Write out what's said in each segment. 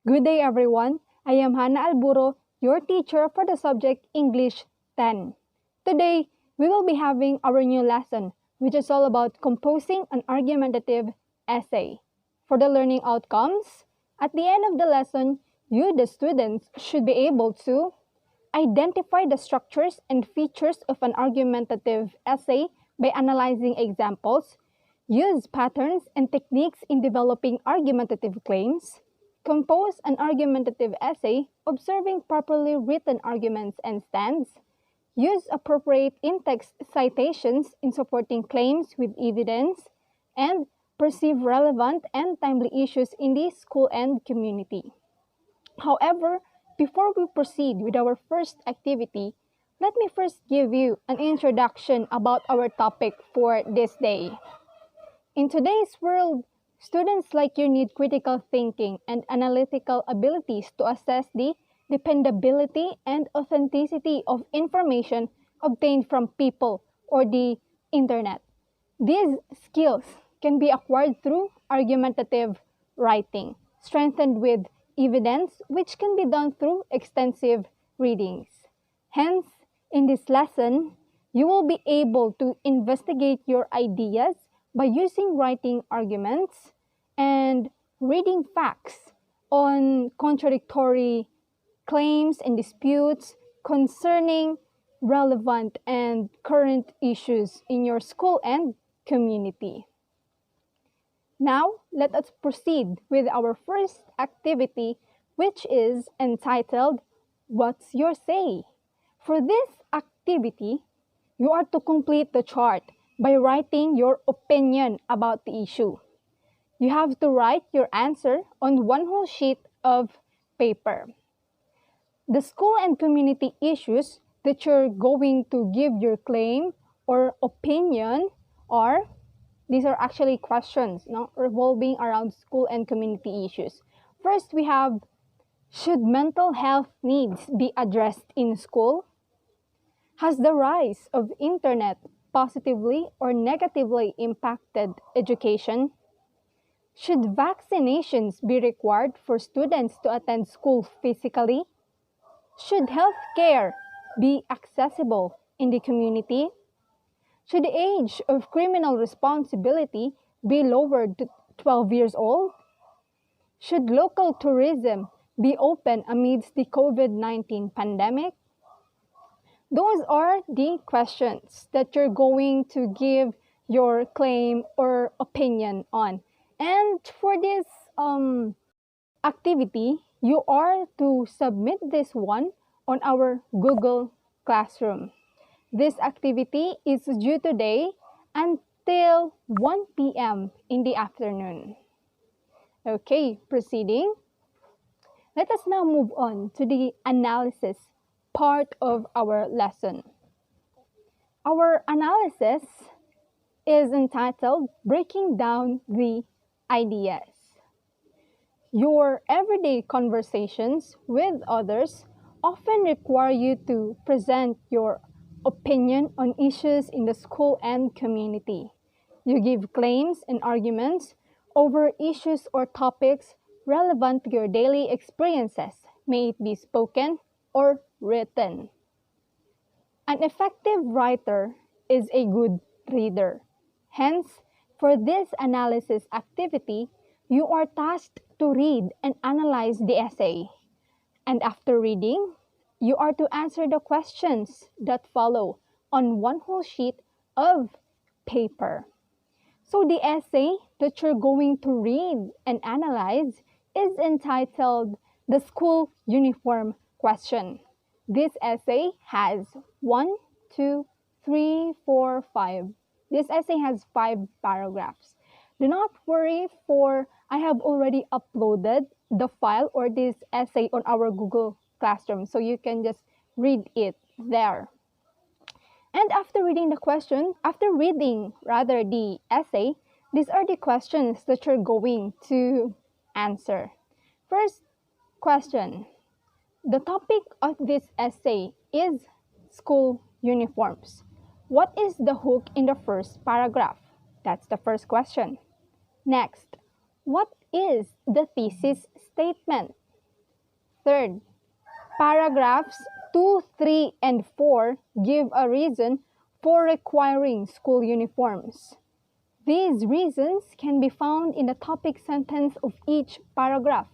Good day everyone. I am Hannah Alburo, your teacher for the subject English 10. Today, we will be having our new lesson, which is all about composing an argumentative essay. For the learning outcomes, at the end of the lesson, you, the students, should be able to identify the structures and features of an argumentative essay by analyzing examples, use patterns and techniques in developing argumentative claims, compose an argumentative essay observing properly written arguments and stands, use appropriate in-text citations in supporting claims with evidence, and perceive relevant and timely issues in the school and community. However, before we proceed with our first activity, let me first give you an introduction about our topic for this day. In today's world, students like you need critical thinking and analytical abilities to assess the dependability and authenticity of information obtained from people or the internet. These skills can be acquired through argumentative writing, strengthened with evidence, which can be done through extensive readings. Hence, in this lesson, you will be able to investigate your ideas by using writing arguments and reading facts on contradictory claims and disputes concerning relevant and current issues in your school and community. Now, let us proceed with our first activity, which is entitled, What's Your Say? For this activity, you are to complete the chart by writing your opinion about the issue. You have to write your answer on one whole sheet of paper. The school and community issues that you're going to give your claim or opinion are, these are actually questions revolving around school and community issues. First, we have, should mental health needs be addressed in school? Has the rise of internet positively or negatively impacted education? Should vaccinations be required for students to attend school physically? Should health care be accessible in the community? Should the age of criminal responsibility be lowered to 12 years old? Should local tourism be open amidst the COVID-19 pandemic? Those are the questions that you're going to give your claim or opinion on. And for this activity, you are to submit this one on our Google Classroom. This activity is due today until 1 p.m. in the afternoon. Okay, proceeding. Let us now move on to the analysis part of our lesson. Our analysis is entitled Breaking Down the Ideas. Your everyday conversations with others often require you to present your opinion on issues in the school and community. You give claims and arguments over issues or topics relevant to your daily experiences, may it be spoken or written. An effective writer is a good reader. Hence, for this analysis activity, you are tasked to read and analyze the essay. And after reading, you are to answer the questions that follow on one whole sheet of paper. So the essay that you're going to read and analyze is entitled The School Uniform Question. This essay has 1, 2, 3, 4, 5. This essay has 5 paragraphs. Do not worry, for I have already uploaded the file or this essay on our Google Classroom, so you can just read it there. And after reading the essay, these are the questions that you're going to answer. First question. The topic of this essay is school uniforms. What is the hook in the first paragraph? That's the first question. Next, what is the thesis statement? Third, paragraphs 2, 3, and 4 give a reason for requiring school uniforms. These reasons can be found in the topic sentence of each paragraph.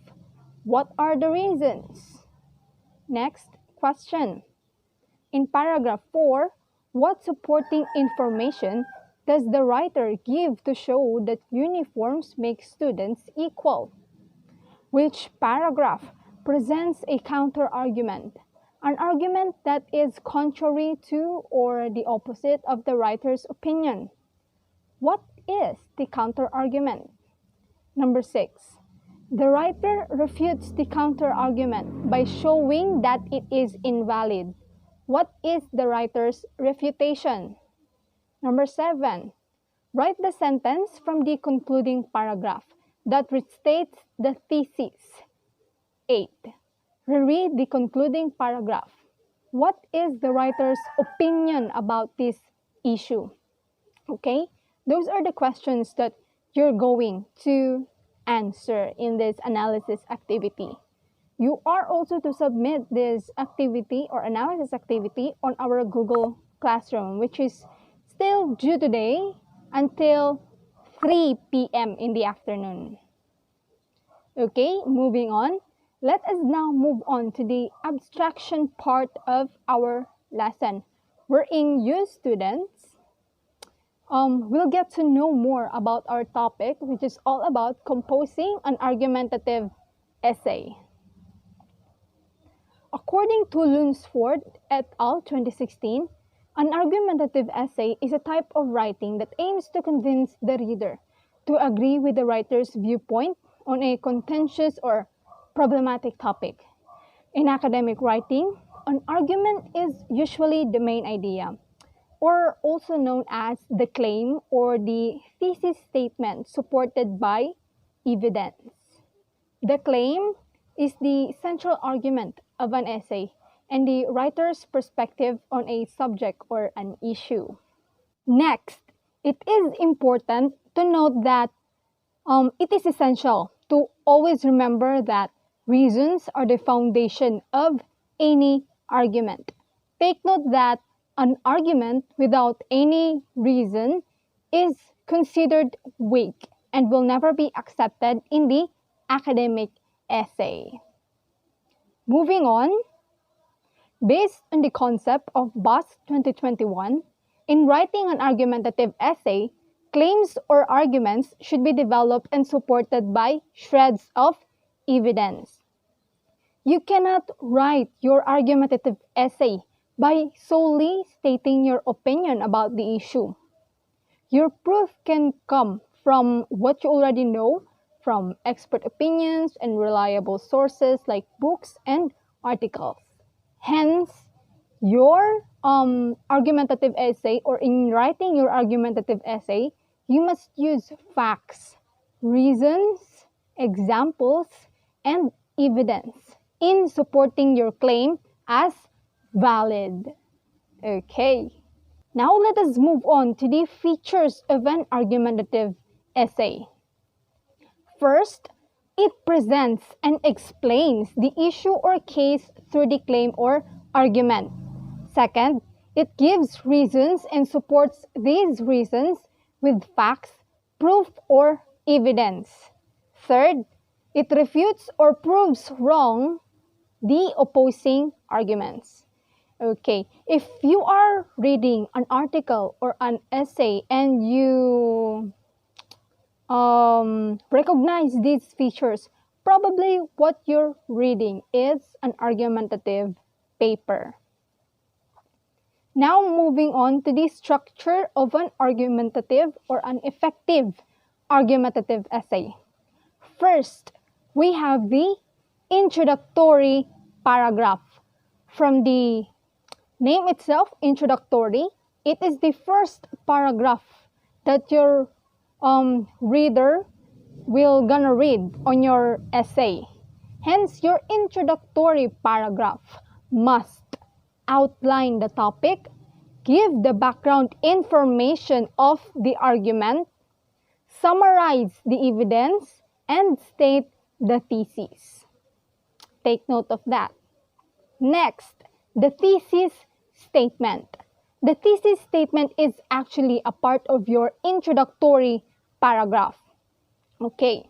What are the reasons? Next question. In paragraph 4, what supporting information does the writer give to show that uniforms make students equal? Which paragraph presents a counter-argument, an argument that is contrary to or the opposite of the writer's opinion? What is the counter-argument? Number 6. The writer refutes the counter-argument by showing that it is invalid. What is the writer's refutation? Number 7. Write the sentence from the concluding paragraph that restates the thesis. 8. Reread the concluding paragraph. What is the writer's opinion about this issue? Okay, those are the questions that you're going to answer in this analysis activity. You are also to submit this activity or analysis activity on our Google Classroom, which is still due today until 3 p.m. in the afternoon. Okay, moving on. Let us now move on to the abstraction part of our lesson, wherein you students will get to know more about our topic, which is all about composing an argumentative essay. According to Lunsford et al. 2016, an argumentative essay is a type of writing that aims to convince the reader to agree with the writer's viewpoint on a contentious or problematic topic. In academic writing, an argument is usually the main idea, or also known as the claim or the thesis statement supported by evidence. The claim is the central argument of an essay and the writer's perspective on a subject or an issue. Next, it is important to note that it is essential to always remember that reasons are the foundation of any argument. Take note that an argument without any reason is considered weak and will never be accepted in the academic essay. Moving on, based on the concept of Boss 2021, in writing an argumentative essay, claims or arguments should be developed and supported by shreds of evidence. You cannot write your argumentative essay by solely stating your opinion about the issue. Your proof can come from what you already know, from expert opinions and reliable sources like books and articles. Hence, your argumentative essay, or in writing your argumentative essay, you must use facts, reasons, examples, and evidence in supporting your claim as valid. Okay, now let us move on to the features of an argumentative essay. First, it presents and explains the issue or case through the claim or argument. Second, it gives reasons and supports these reasons with facts, proof, or evidence. Third, it refutes or proves wrong the opposing arguments. Okay, if you are reading an article or an essay and you recognize these features, probably what you're reading is an argumentative paper. Now moving on to the structure of an argumentative or an effective argumentative essay. First, we have the introductory paragraph. From the name itself, introductory, it is the first paragraph that your reader will gonna read on your essay. Hence, your introductory paragraph must outline the topic, give the background information of the argument, summarize the evidence, and state the thesis. take note of that. Next, the thesis statement. The thesis statement is actually a part of your introductory paragraph. Okay,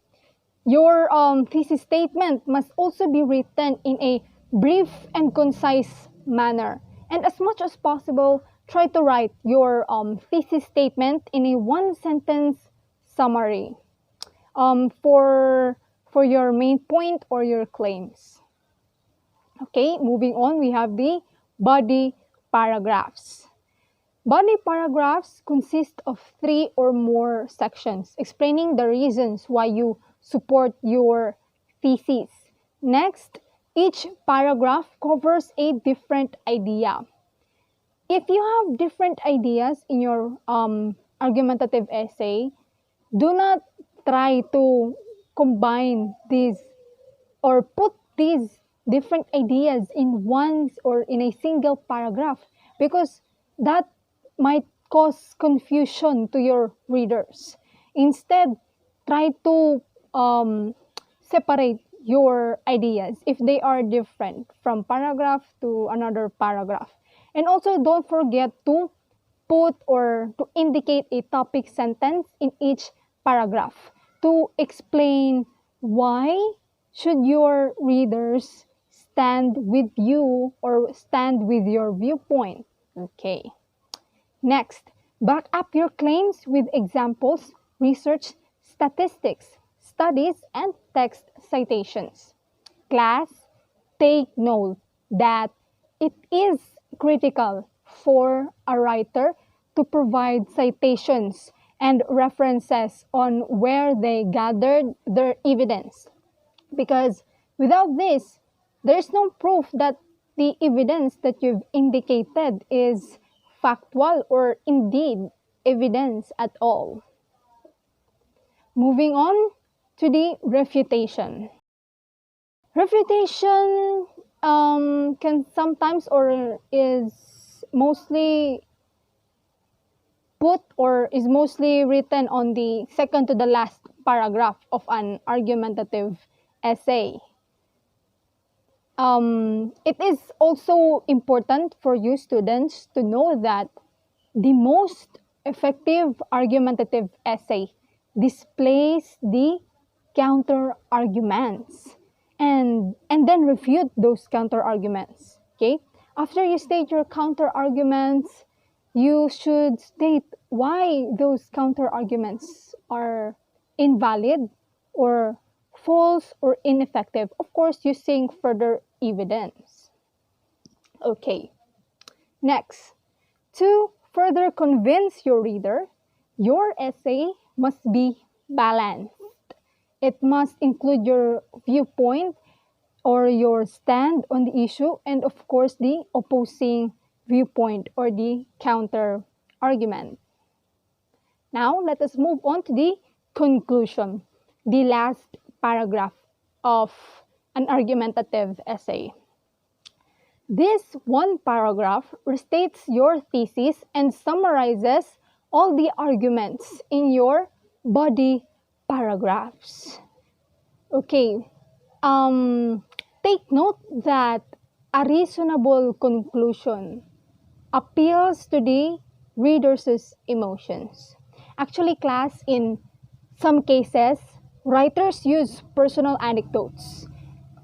your thesis statement must also be written in a brief and concise manner. And as much as possible, try to write your thesis statement in a one-sentence summary for your main point or your claims. Okay, moving on, we have the body paragraphs. Body paragraphs consist of 3 or more sections explaining the reasons why you support your thesis. Next, each paragraph covers a different idea. If you have different ideas in your argumentative essay, do not try to combine these or put these different ideas in one or in a single paragraph, because that might cause confusion to your readers. Instead, try to separate your ideas if they are different from paragraph to another paragraph. And also, don't forget to put or to indicate a topic sentence in each paragraph to explain why should your readers stand with you or stand with your viewpoint. Okay. Next, back up your claims with examples, research, statistics, studies, and text citations. Class, take note that it is critical for a writer to provide citations and references on where they gathered their evidence. Because without this, there's no proof that the evidence that you've indicated is factual or indeed evidence at all. Moving on to the refutation. Refutation can sometimes or is mostly put or is mostly written on the second to the last paragraph of an argumentative essay. It is also important for you students to know that the most effective argumentative essay displays the counter-arguments and then refute those counter-arguments. Okay? After you state your counter-arguments, you should state why those counter-arguments are invalid or false or ineffective, of course using further evidence. Okay, next, to further convince your reader, your essay must be balanced. It must include your viewpoint or your stand on the issue and of course the opposing viewpoint or the counter argument. Now let us move on to the conclusion, the last paragraph of an argumentative essay. This one paragraph restates your thesis and summarizes all the arguments in your body paragraphs. Okay, take note that a reasonable conclusion appeals to the reader's emotions. Actually, class, in some cases, writers use personal anecdotes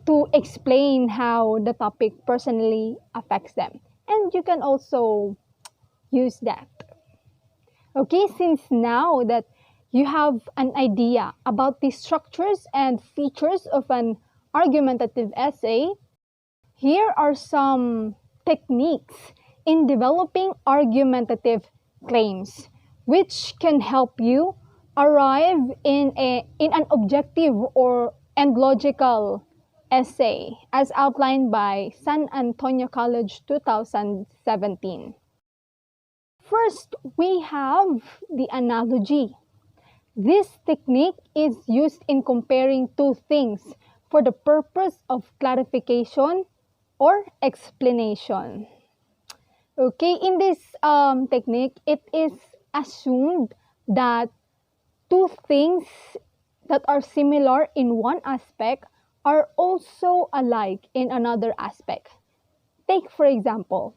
to explain how the topic personally affects them. And you can also use that. Okay, since now that you have an idea about the structures and features of an argumentative essay, here are some techniques in developing argumentative claims, which can help you arrive in an objective and logical essay as outlined by San Antonio College 2017. First, we have the analogy. This technique is used in comparing two things for the purpose of clarification or explanation. Okay, in this technique, it is assumed that two things that are similar in one aspect are also alike in another aspect. Take, for example,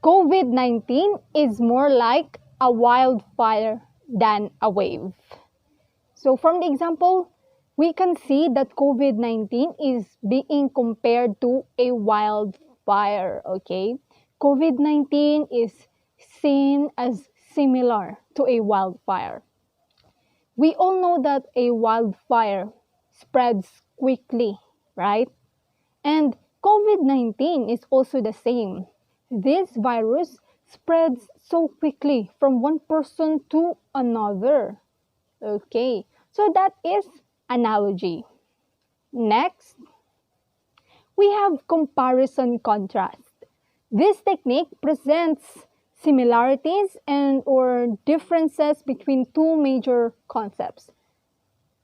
COVID-19 is more like a wildfire than a wave. So from the example, we can see that COVID-19 is being compared to a wildfire, okay? COVID-19 is seen as similar to a wildfire. We all know that a wildfire spreads quickly, right? And COVID-19 is also the same. This virus spreads so quickly from one person to another. Okay, so that is analogy. Next, we have comparison contrast. This technique presents similarities and or differences between two major concepts.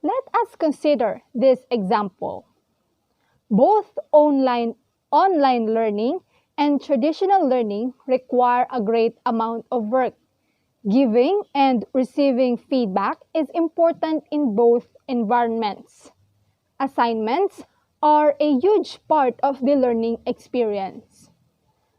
Let us consider this example. Both online learning and traditional learning require a great amount of work. Giving and receiving feedback is important in both environments. Assignments are a huge part of the learning experience.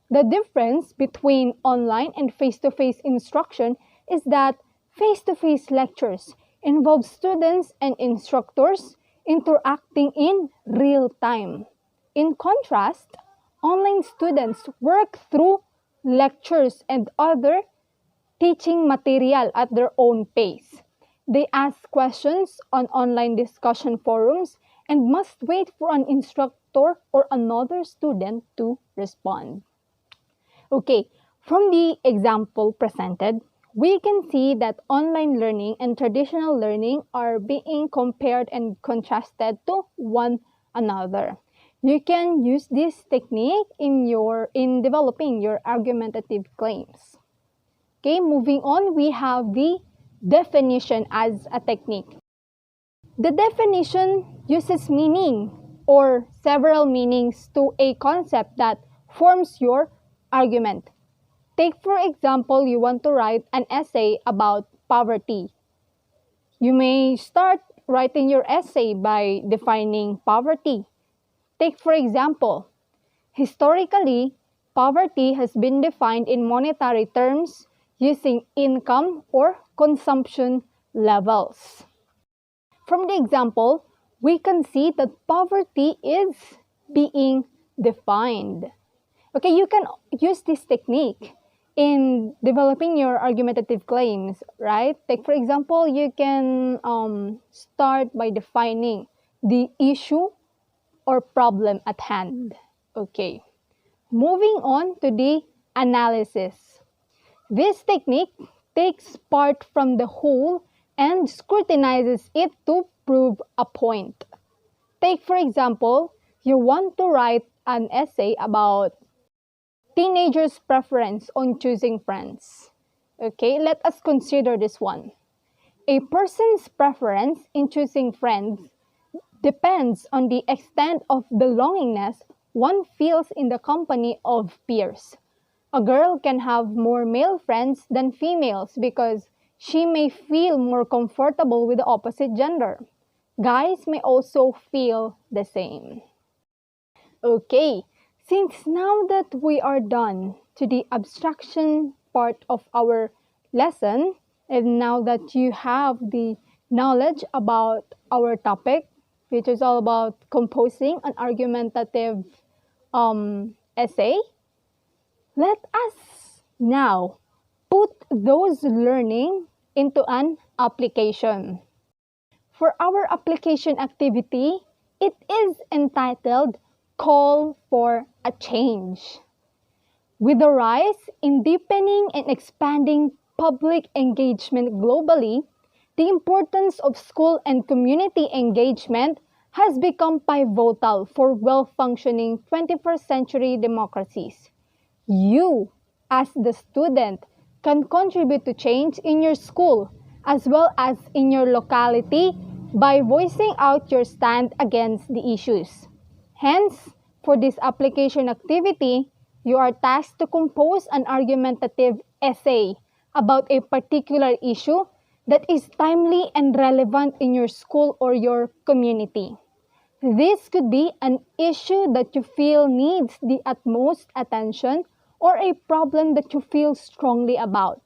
The difference between online and face-to-face instruction is that face-to-face lectures involve students and instructors interacting in real time. In contrast, online students work through lectures and other teaching material at their own pace. They ask questions on online discussion forums and must wait for an instructor or another student to respond. Okay, from the example presented, we can see that online learning and traditional learning are being compared and contrasted to one another. You can use this technique in developing your argumentative claims. Okay, moving on, we have the definition as a technique. The definition uses meaning or several meanings to a concept that forms your argument. Take, for example, you want to write an essay about poverty. You may start writing your essay by defining poverty. Take, for example, historically, poverty has been defined in monetary terms using income or consumption levels. From the example, we can see that poverty is being defined. Okay, you can use this technique in developing your argumentative claims, right? Take, for example, you can start by defining the issue or problem at hand. Okay, moving on to the analysis. This technique takes part from the whole and scrutinizes it to prove a point. Take, for example, you want to write an essay about teenagers' preference on choosing friends. Okay, let us consider this one. A person's preference in choosing friends depends on the extent of belongingness one feels in the company of peers. A girl can have more male friends than females because she may feel more comfortable with the opposite gender. Guys may also feel the same. Okay, since now that we are done to the abstraction part of our lesson, and now that you have the knowledge about our topic, which is all about composing an argumentative essay, let us now put those learning into an application. For our application activity, it is entitled Call for a Change. With the rise in deepening and expanding public engagement globally, the importance of school and community engagement has become pivotal for well-functioning 21st century democracies. You, as the student, can contribute to change in your school as well as in your locality by voicing out your stand against the issues. Hence, for this application activity, you are tasked to compose an argumentative essay about a particular issue that is timely and relevant in your school or your community. This could be an issue that you feel needs the utmost attention or a problem that you feel strongly about.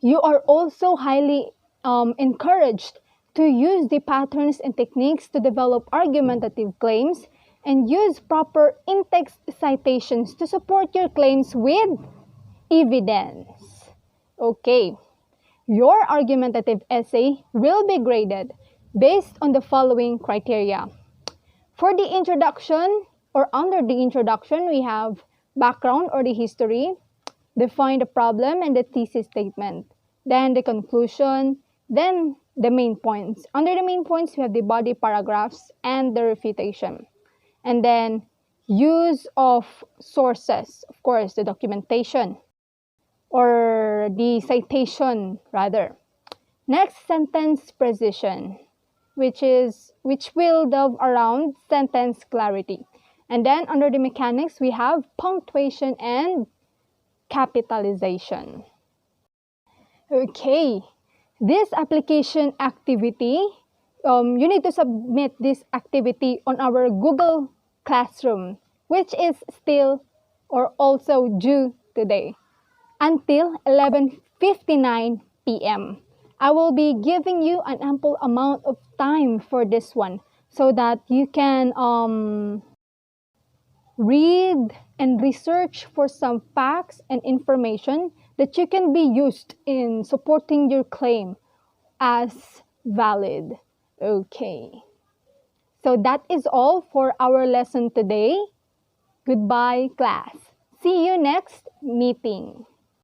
You are also highly encouraged to use the patterns and techniques to develop argumentative claims and use proper in-text citations to support your claims with evidence. Okay, your argumentative essay will be graded based on the following criteria. For the introduction, or under the introduction, we have background or the history, define the problem and the thesis statement, then the conclusion, then the main points. Under the main points, we have the body paragraphs and the refutation. And then use of sources, of course, the documentation or the citation rather. Next, sentence precision, which will delve around sentence clarity. And then under the mechanics, we have punctuation and capitalization. Okay, this application activity, you need to submit this activity on our Google Classroom, which is still or also due today until 11:59 p.m. I will be giving you an ample amount of time for this one so that you can read and research for some facts and information that you can be used in supporting your claim as valid. Okay. So that is all for our lesson today. Goodbye, class. See you next meeting.